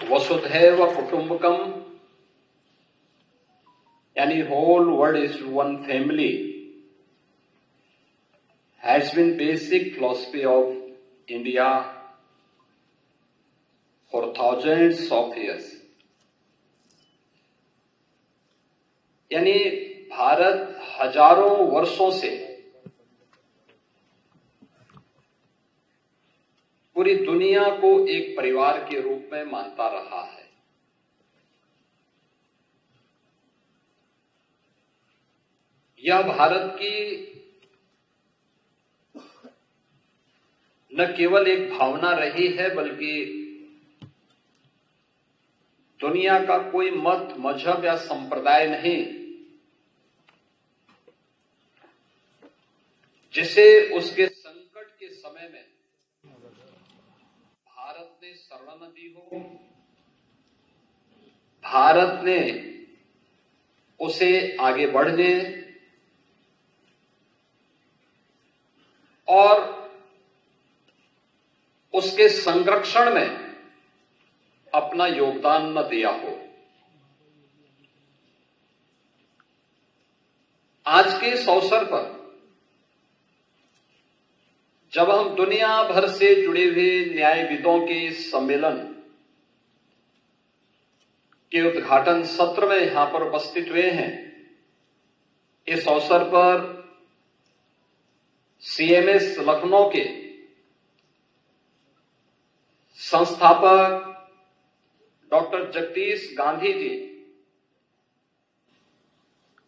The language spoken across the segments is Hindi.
वसुधैव कुटुंबकम यानी whole world is one family has been basic philosophy of India for thousands of years. यानी भारत हजारों वर्षों से पूरी दुनिया को एक परिवार के रूप में मानता रहा है। यह भारत की न केवल एक भावना रही है बल्कि दुनिया का कोई मत, मजहब या संप्रदाय नहीं जिसे उसके संकट के समय में भारत ने शरण न दी हो, भारत ने उसे आगे बढ़ने और उसके संरक्षण में अपना योगदान न दिया हो। आज के इस अवसर पर जब हम दुनिया भर से जुड़े हुए न्यायविदों के इस सम्मेलन के उद्घाटन सत्र में यहां पर उपस्थित हुए हैं, इस अवसर पर सीएमएस लखनऊ के संस्थापक डॉक्टर जगदीश गांधी जी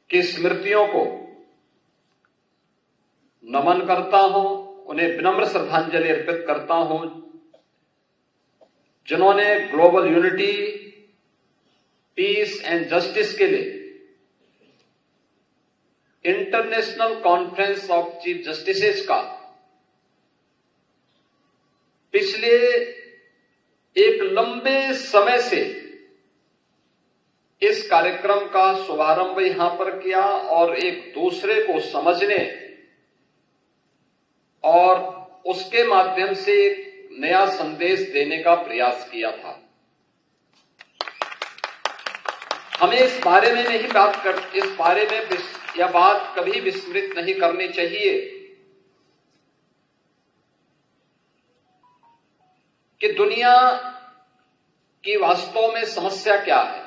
की स्मृतियों को नमन करता हूं, उन्हें विनम्र श्रद्धांजलि अर्पित करता हूं, जिन्होंने global unity, peace and justice के लिए international conference of chief justices का पिछले एक लंबे समय से इस कार्यक्रम का शुभारंभ यहां पर किया और एक दूसरे को समझने और उसके माध्यम से एक नया संदेश देने का प्रयास किया था। हमें इस बारे में यह बात कभी विस्मृत नहीं करनी चाहिए कि दुनिया की वास्तव में समस्या क्या है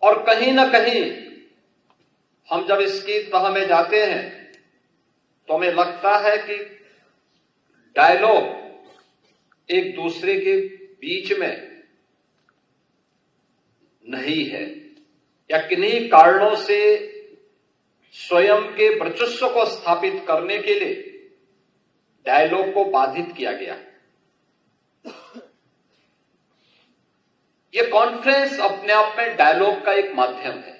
और कहीं न कहीं हम जब इसकी तह में जाते हैं तो हमें लगता है कि डायलॉग एक दूसरे के बीच में नहीं है या किन्हीं कारणों से स्वयं के वर्चस्व को स्थापित करने के लिए डायलॉग को बाधित किया गया। यह कॉन्फ्रेंस अपने आप में डायलॉग का एक माध्यम है।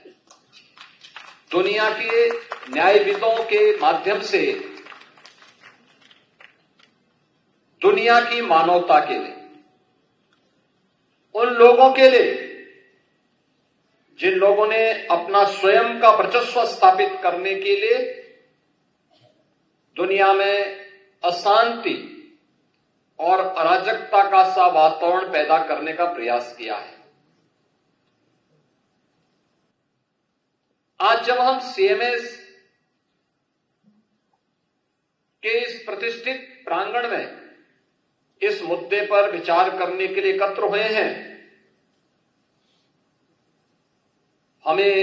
दुनिया के न्यायविदों के माध्यम से दुनिया की मानवता के लिए, उन लोगों के लिए जिन लोगों ने अपना स्वयं का वर्चस्व स्थापित करने के लिए दुनिया में अशांति और अराजकता का सा वातावरण पैदा करने का प्रयास किया है। आज जब हम सीएमएस के इस प्रतिष्ठित प्रांगण में इस मुद्दे पर विचार करने के लिए एकत्र हुए हैं, हमें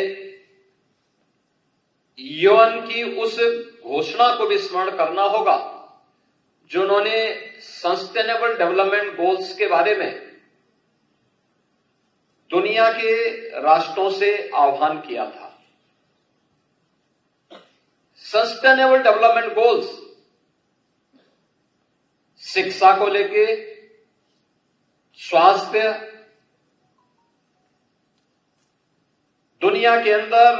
यूएन की उस घोषणा को भी स्मरण करना होगा जिन्होंने सस्टेनेबल डेवलपमेंट गोल्स के बारे में दुनिया के राष्ट्रों से आह्वान किया था। सस्टेनेबल डेवलपमेंट गोल्स शिक्षा को लेके, स्वास्थ्य, दुनिया के अंदर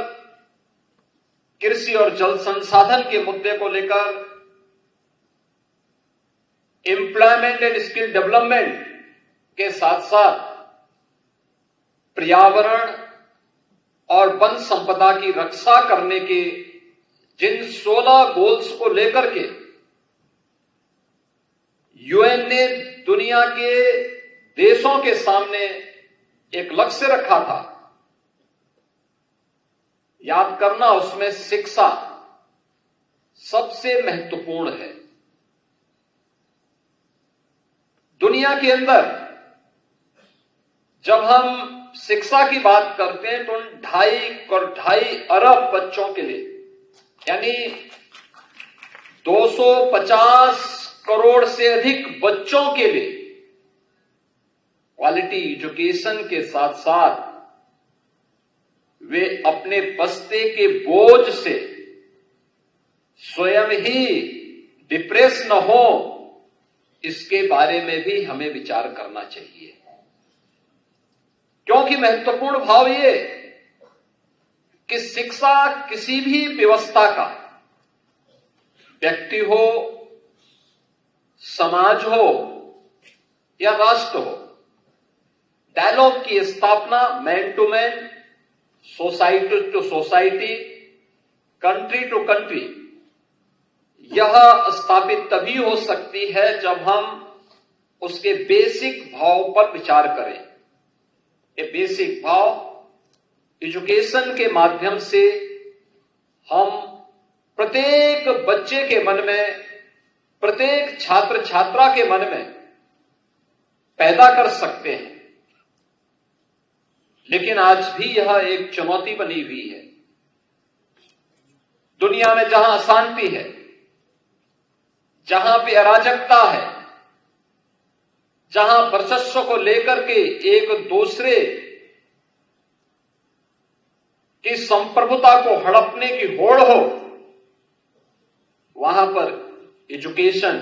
कृषि और जल संसाधन के मुद्दे को लेकर, एम्प्लॉयमेंट एंड स्किल डेवलपमेंट के साथ साथ पर्यावरण और वन संपदा की रक्षा करने के जिन 16 गोल्स को लेकर के यूएन ने दुनिया के देशों के सामने एक लक्ष्य रखा था, याद करना उसमें शिक्षा सबसे महत्वपूर्ण है। दुनिया के अंदर जब हम शिक्षा की बात करते हैं तो 2.5 अरब बच्चों के लिए, यानी 250 करोड़ से अधिक बच्चों के लिए क्वालिटी एजुकेशन के साथ साथ वे अपने बस्ते के बोझ से स्वयं ही डिप्रेस न हो, इसके बारे में भी हमें विचार करना चाहिए। क्योंकि महत्वपूर्ण भाव ये कि शिक्षा किसी भी व्यवस्था का, व्यक्ति हो, समाज हो या राष्ट्र हो, डायलॉग की स्थापना man to man, society to society, country to country, यह स्थापित तभी हो सकती है जब हम उसके बेसिक भाव पर विचार करें। ये बेसिक भाव एजुकेशन के माध्यम से हम प्रत्येक बच्चे के मन में, प्रत्येक छात्र छात्रा के मन में पैदा कर सकते हैं। लेकिन आज भी यह एक चुनौती बनी हुई है। दुनिया में जहां अशांति है, जहां पे अराजकता है, जहां वर्चस्व को लेकर के एक दूसरे की संप्रभुता को हड़पने की होड़ हो, वहां पर एजुकेशन,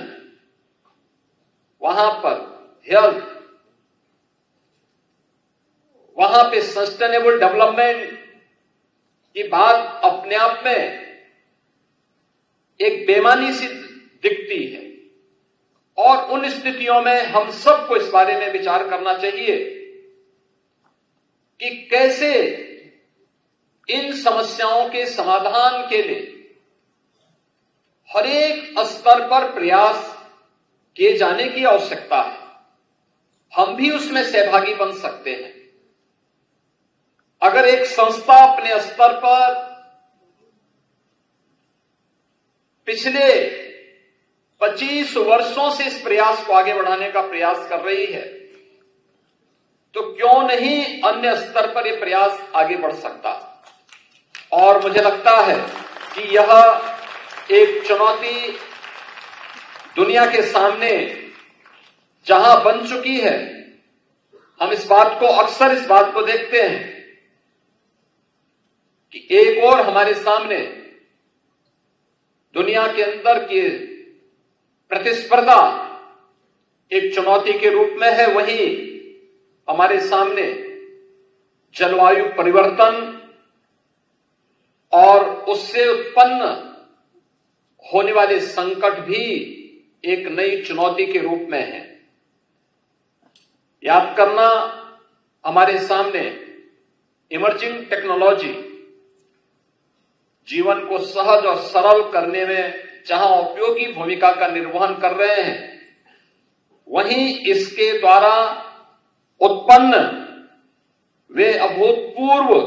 वहां पर हेल्थ, वहां पे सस्टेनेबल डेवलपमेंट की बात अपने आप में एक बेमानी सी दिखती है। और उन स्थितियों में हम सबको इस बारे में विचार करना चाहिए कि कैसे इन समस्याओं के समाधान के लिए हर एक स्तर पर प्रयास किए जाने की आवश्यकता है। हम भी उसमें सहभागी बन सकते हैं। अगर एक संस्था अपने स्तर पर पिछले 25 वर्षों से इस प्रयास को आगे बढ़ाने का प्रयास कर रही है, तो क्यों नहीं अन्य स्तर पर यह प्रयास आगे बढ़ सकता। और मुझे लगता है कि यह एक चुनौती दुनिया के सामने जहां बन चुकी है, हम इस बात को अक्सर इस बात को देखते हैं कि एक और हमारे सामने दुनिया के अंदर की प्रतिस्पर्धा एक चुनौती के रूप में है, वहीं हमारे सामने जलवायु परिवर्तन और उससे उत्पन्न होने वाले संकट भी एक नई चुनौती के रूप में है। याद करना, हमारे सामने इमर्जिंग टेक्नोलॉजी जीवन को सहज और सरल करने में जहां उपयोगी भूमिका का निर्वहन कर रहे हैं, वहीं इसके द्वारा उत्पन्न वे अभूतपूर्व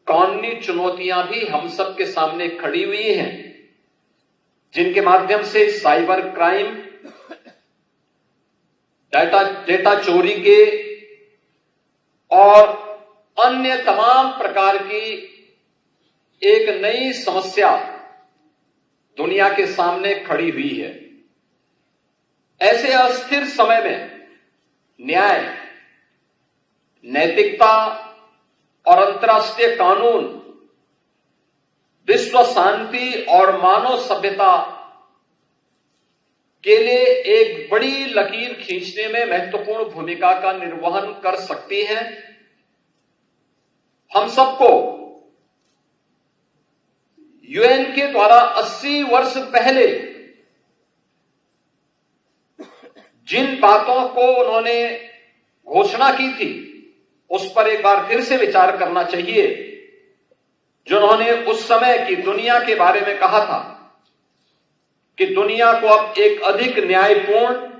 कानूनी चुनौतियां भी हम सबके सामने खड़ी हुई हैं, जिनके माध्यम से साइबर क्राइम, डेटा चोरी के और अन्य तमाम प्रकार की एक नई समस्या दुनिया के सामने खड़ी हुई है। ऐसे अस्थिर समय में न्याय, नैतिकता और अंतर्राष्ट्रीय कानून विश्व शांति और मानव सभ्यता के लिए एक बड़ी लकीर खींचने में महत्वपूर्ण भूमिका का निर्वहन कर सकती हैं। हम सबको यूएन के द्वारा 80 वर्ष पहले जिन बातों को उन्होंने घोषणा की थी, उस पर एक बार फिर से विचार करना चाहिए, जो उन्होंने उस समय की दुनिया के बारे में कहा था कि दुनिया को अब एक अधिक न्यायपूर्ण,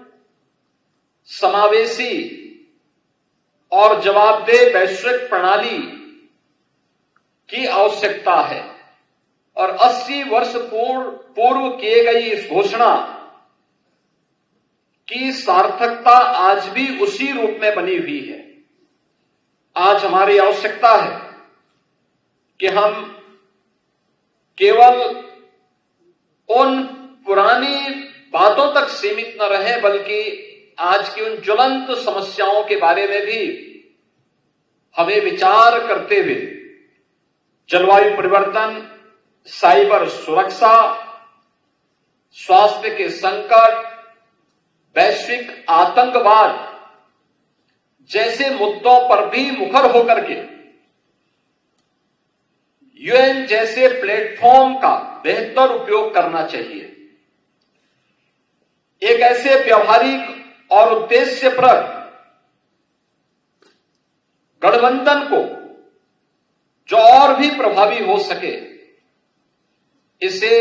समावेशी और जवाबदेह वैश्विक प्रणाली की आवश्यकता है और 80 वर्ष पूर्व किए गई इस घोषणा की सार्थकता आज भी उसी रूप में बनी हुई है। आज हमारी आवश्यकता है कि हम केवल उन पुरानी बातों तक सीमित न रहें, बल्कि आज की उन ज्वलंत समस्याओं के बारे में भी हमें विचार करते हुए जलवायु परिवर्तन, साइबर सुरक्षा, स्वास्थ्य के संकट, वैश्विक आतंकवाद जैसे मुद्दों पर भी मुखर होकर के यूएन जैसे प्लेटफॉर्म का बेहतर उपयोग करना चाहिए। एक ऐसे व्यवहारिक और उद्देश्यप्रद गठबंधन को जो और भी प्रभावी हो सके, इसे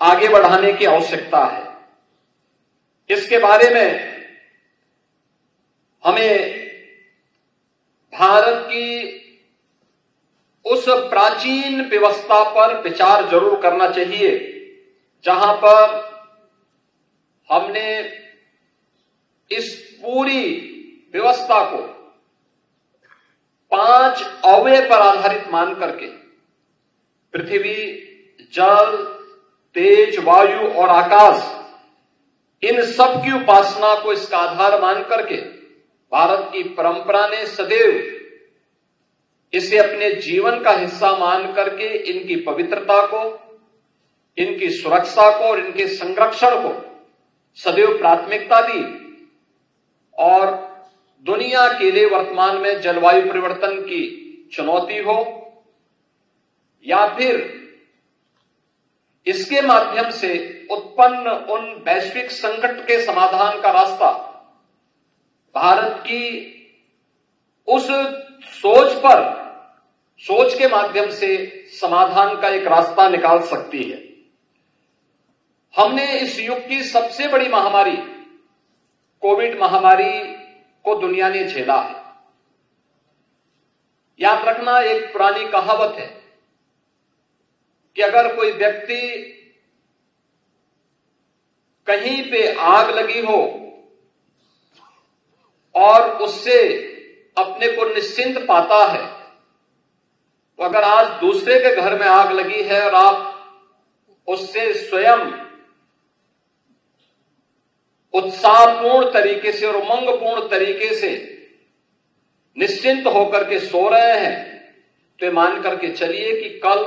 आगे बढ़ाने की आवश्यकता है। इसके बारे में हमें भारत की उस प्राचीन व्यवस्था पर विचार जरूर करना चाहिए जहां पर हमने इस पूरी व्यवस्था को 5 अवयव पर आधारित मान करके पृथ्वी, जल, तेज, वायु और आकाश, इन सब की उपासना को इसका आधार मान करके भारत की परंपरा ने सदैव इसे अपने जीवन का हिस्सा मान करके इनकी पवित्रता को, इनकी सुरक्षा को और इनके संरक्षण को सदैव प्राथमिकता दी। और दुनिया के लिए वर्तमान में जलवायु परिवर्तन की चुनौती हो या फिर इसके माध्यम से उत्पन्न उन वैश्विक संकट के समाधान का रास्ता भारत की उस सोच के माध्यम से समाधान का एक रास्ता निकाल सकती है। हमने इस युग की सबसे बड़ी महामारी कोविड महामारी को दुनिया ने झेला है। याद रखना, एक पुरानी कहावत है कि अगर कोई व्यक्ति कहीं पे आग लगी हो और उससे अपने को निश्चिंत पाता है, तो अगर आज दूसरे के घर में आग लगी है और आप उससे स्वयं उत्साहपूर्ण तरीके से और उमंगपूर्ण तरीके से निश्चिंत होकर के सो रहे हैं, तो ये मान करके चलिए कि कल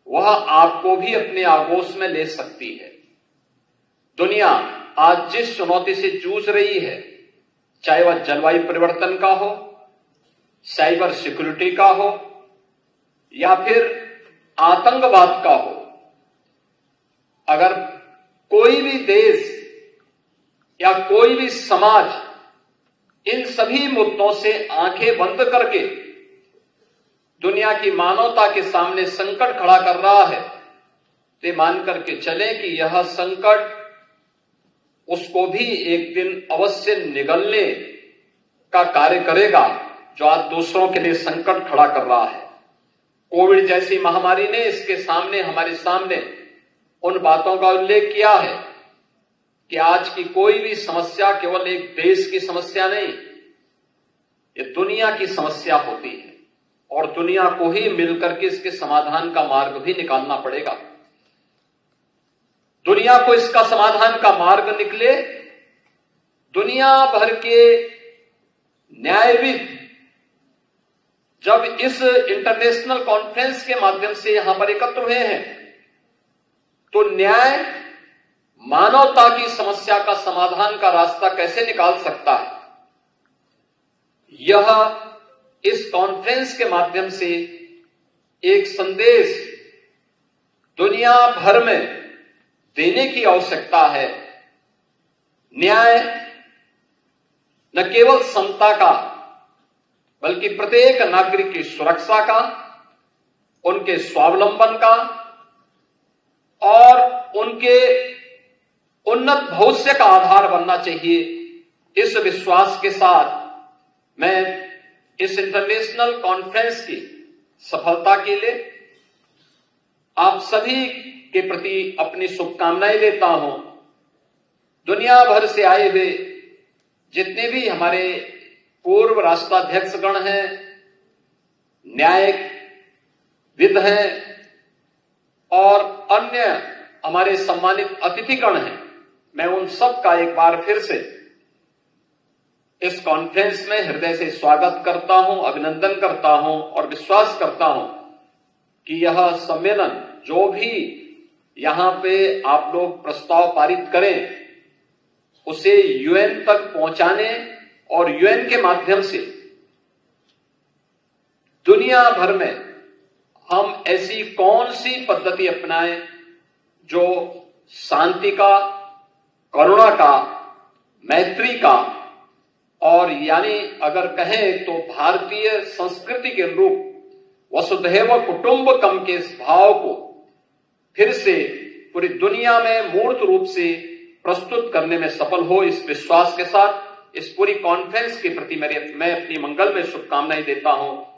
वह आपको भी अपने आगोश में ले सकती है। दुनिया आज जिस चुनौती से जूझ रही है, चाहे वह जलवायु परिवर्तन का हो, साइबर सिक्योरिटी का हो या फिर आतंकवाद का हो, अगर कोई भी देश या कोई भी समाज इन सभी मुद्दों से आंखें बंद करके दुनिया की मानवता के सामने संकट खड़ा कर रहा है, तो मान करके चले कि यह संकट उसको भी एक दिन अवश्य निगलने का कार्य करेगा जो आज दूसरों के लिए संकट खड़ा कर रहा है। कोविड जैसी महामारी ने इसके सामने, हमारे सामने उन बातों का उल्लेख किया है कि आज की कोई भी समस्या केवल एक देश की समस्या नहीं, ये दुनिया की समस्या होती है और दुनिया को ही मिलकर के इसके समाधान का मार्ग भी निकालना पड़ेगा। दुनिया को इसका समाधान का मार्ग निकले, दुनिया भर के न्यायविद जब इस इंटरनेशनल कॉन्फ्रेंस के माध्यम से यहां पर एकत्र हुए हैं, तो न्याय मानवता की समस्या का समाधान का रास्ता कैसे निकाल सकता है, यह इस कॉन्फ्रेंस के माध्यम से एक संदेश दुनिया भर में देने की आवश्यकता है। न्याय न केवल समता का, बल्कि प्रत्येक नागरिक की सुरक्षा का, उनके स्वावलंबन का और उनके उन्नत भविष्य का आधार बनना चाहिए। इस विश्वास के साथ मैं इस इंटरनेशनल कॉन्फ्रेंस की सफलता के लिए आप सभी के प्रति अपनी शुभकामनाएं देता हूं। दुनिया भर से आए हुए जितने भी हमारे पूर्व राष्ट्राध्यक्षगण हैं, न्यायिकविद हैं और अन्य हमारे सम्मानित अतिथिगण हैं, मैं उन सब का एक बार फिर से इस कॉन्फ्रेंस में हृदय से स्वागत करता हूं, अभिनंदन करता हूं और विश्वास करता हूं कि यह सम्मेलन जो भी यहां पे आप लोग प्रस्ताव पारित करें उसे यूएन तक पहुंचाने और यूएन के माध्यम से दुनिया भर में हम ऐसी कौन सी पद्धति अपनाएं जो शांति का, करुणा का, मैत्री का और यानी अगर कहें तो भारतीय संस्कृति के अनुरूप वसुधैव कुटुंबकम के इस भाव को फिर से पूरी दुनिया में मूर्त रूप से प्रस्तुत करने में सफल हो, इस विश्वास के साथ इस पूरी कॉन्फ्रेंस के प्रति मैं अपनी मंगलमय शुभकामनाएं देता हूं।